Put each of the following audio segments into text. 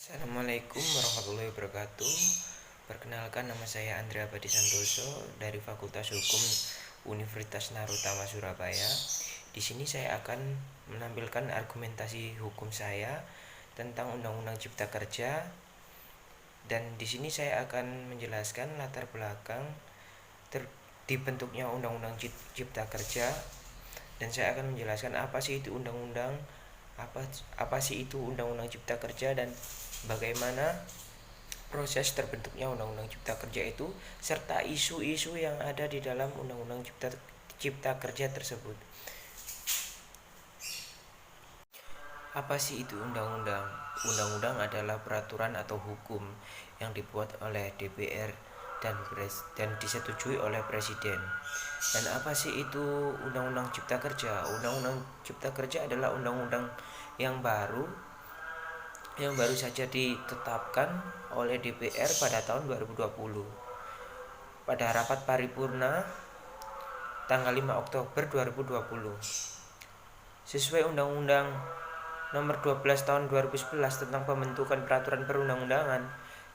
Assalamualaikum warahmatullahi wabarakatuh. Perkenalkan, nama saya Andrea Badi Santoso dari Fakultas Hukum Universitas Narutama Surabaya. Di sini saya akan menampilkan argumentasi hukum saya tentang Undang-Undang Cipta Kerja, dan di sini saya akan menjelaskan latar belakang dibentuknya Undang-Undang Cipta Kerja, dan saya akan menjelaskan apa sih itu undang-undang, apa sih itu Undang-Undang Cipta Kerja, dan bagaimana proses terbentuknya Undang-Undang Cipta Kerja itu, serta isu-isu yang ada di dalam Undang-Undang Cipta Kerja tersebut. Apa sih itu undang-undang? Undang-undang adalah peraturan atau hukum yang dibuat oleh DPR dan disetujui oleh Presiden. Dan apa sih itu Undang-Undang Cipta Kerja? Undang-Undang Cipta Kerja adalah undang-undang yang baru saja ditetapkan oleh DPR pada tahun 2020 pada rapat paripurna tanggal 5 Oktober 2020. Sesuai Undang-Undang Nomor 12 Tahun 2011 tentang pembentukan peraturan perundang-undangan,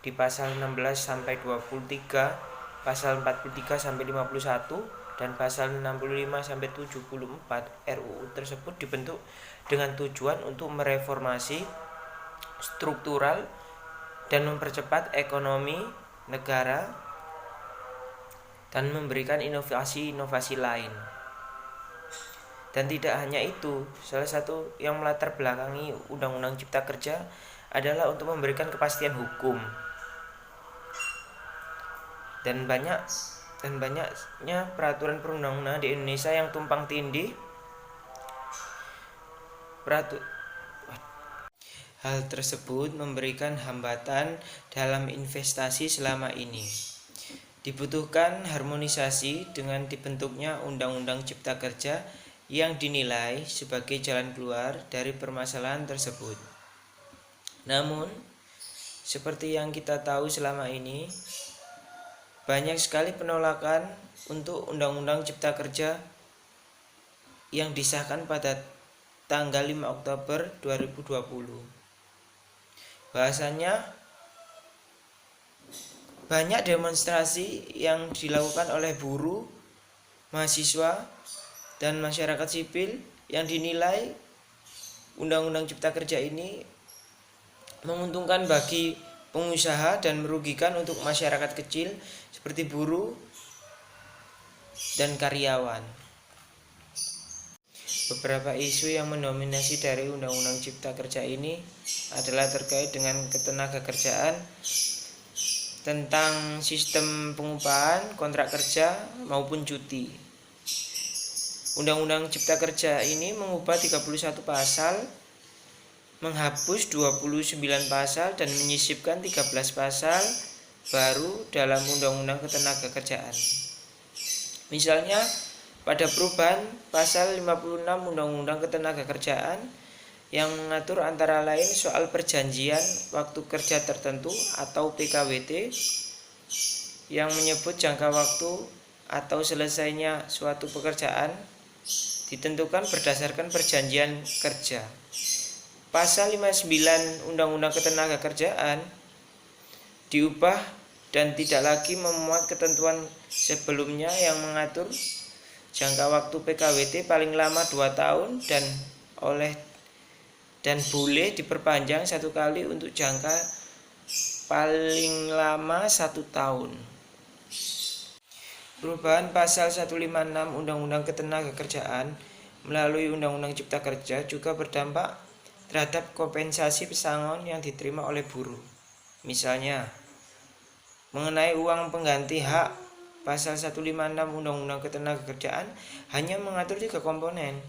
di pasal 16 sampai 23, pasal 43 sampai 51, dan pasal 65 sampai 74 RUU tersebut dibentuk dengan tujuan untuk mereformasi struktural dan mempercepat ekonomi negara dan memberikan inovasi-inovasi lain. Dan tidak hanya itu, salah satu yang melatar belakangi Undang-Undang Cipta Kerja adalah untuk memberikan kepastian hukum. Dan banyaknya peraturan perundang-undangan di Indonesia yang tumpang tindih. Hal tersebut memberikan hambatan dalam investasi selama ini. Dibutuhkan harmonisasi dengan dibentuknya Undang-Undang Cipta Kerja yang dinilai sebagai jalan keluar dari permasalahan tersebut. Namun, seperti yang kita tahu selama ini, banyak sekali penolakan untuk Undang-Undang Cipta Kerja yang disahkan pada tanggal 5 Oktober 2020. Bahasanya, banyak demonstrasi yang dilakukan oleh buruh, mahasiswa, dan masyarakat sipil yang dinilai Undang-Undang Cipta Kerja ini menguntungkan bagi pengusaha dan merugikan untuk masyarakat kecil seperti buruh dan karyawan. Beberapa isu yang mendominasi dari Undang-Undang Cipta Kerja ini adalah terkait dengan ketenagakerjaan, tentang sistem pengupahan, kontrak kerja, maupun cuti. Undang-Undang Cipta Kerja ini mengubah 31 pasal, menghapus 29 pasal, dan menyisipkan 13 pasal baru dalam Undang-Undang Ketenagakerjaan. Misalnya, pada perubahan pasal 56 Undang-Undang Ketenagakerjaan yang mengatur antara lain soal perjanjian waktu kerja tertentu atau PKWT, yang menyebut jangka waktu atau selesainya suatu pekerjaan ditentukan berdasarkan perjanjian kerja. Pasal 59 Undang-Undang Ketenagakerjaan diubah dan tidak lagi memuat ketentuan sebelumnya yang mengatur jangka waktu PKWT paling lama 2 tahun dan boleh diperpanjang 1 kali untuk jangka paling lama 1 tahun. Perubahan pasal 156 Undang-Undang Ketenagakerjaan melalui Undang-Undang Cipta Kerja juga berdampak terhadap kompensasi pesangon yang diterima oleh buruh. Misalnya, mengenai uang pengganti hak, pasal 156 Undang-Undang Ketenagakerjaan hanya mengatur 3 komponen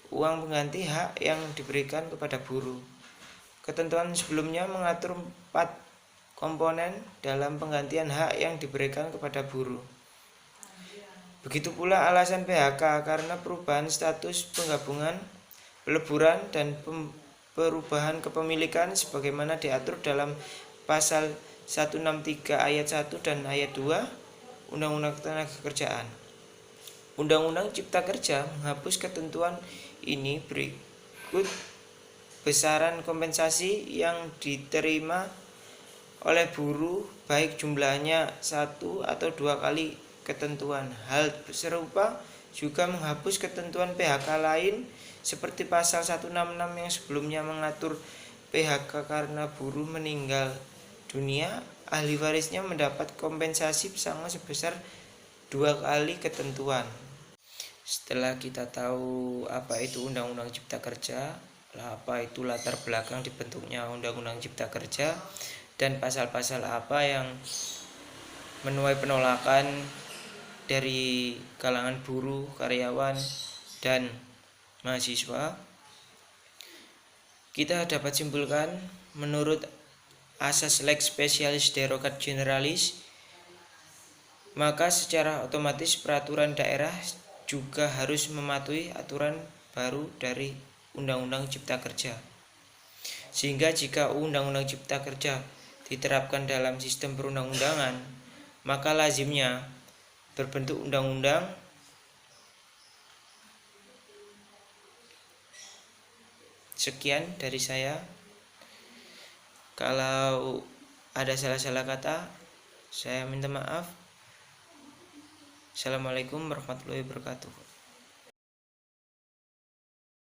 uang pengganti hak yang diberikan kepada buruh. Ketentuan sebelumnya mengatur 4 komponen dalam penggantian hak yang diberikan kepada buruh. Begitu pula alasan PHK karena perubahan status penggabungan, peleburan, dan perubahan kepemilikan sebagaimana diatur dalam pasal 163 ayat 1 dan ayat 2 Undang-Undang Ketenagakerjaan. Undang-Undang Cipta Kerja menghapus ketentuan ini berikut besaran kompensasi yang diterima oleh buruh, baik jumlahnya 1 atau 2 kali ketentuan. Hal serupa juga menghapus ketentuan PHK lain seperti pasal 166 yang sebelumnya mengatur PHK karena buruh meninggal dunia, ahli warisnya mendapat kompensasi pesangon sebesar 2 kali ketentuan. Setelah kita tahu apa itu Undang-Undang Cipta Kerja, apa itu latar belakang dibentuknya Undang-Undang Cipta Kerja, dan pasal-pasal apa yang menuai penolakan dari kalangan buruh, karyawan, dan mahasiswa, kita dapat simpulkan menurut asas lex specialis derogat generalis, maka secara otomatis peraturan daerah juga harus mematuhi aturan baru dari Undang-Undang Cipta Kerja. Sehingga jika Undang-Undang Cipta Kerja diterapkan dalam sistem perundang-undangan, maka lazimnya berbentuk undang-undang. Sekian dari saya. Kalau ada salah-salah kata, saya minta maaf. Assalamualaikum warahmatullahi wabarakatuh.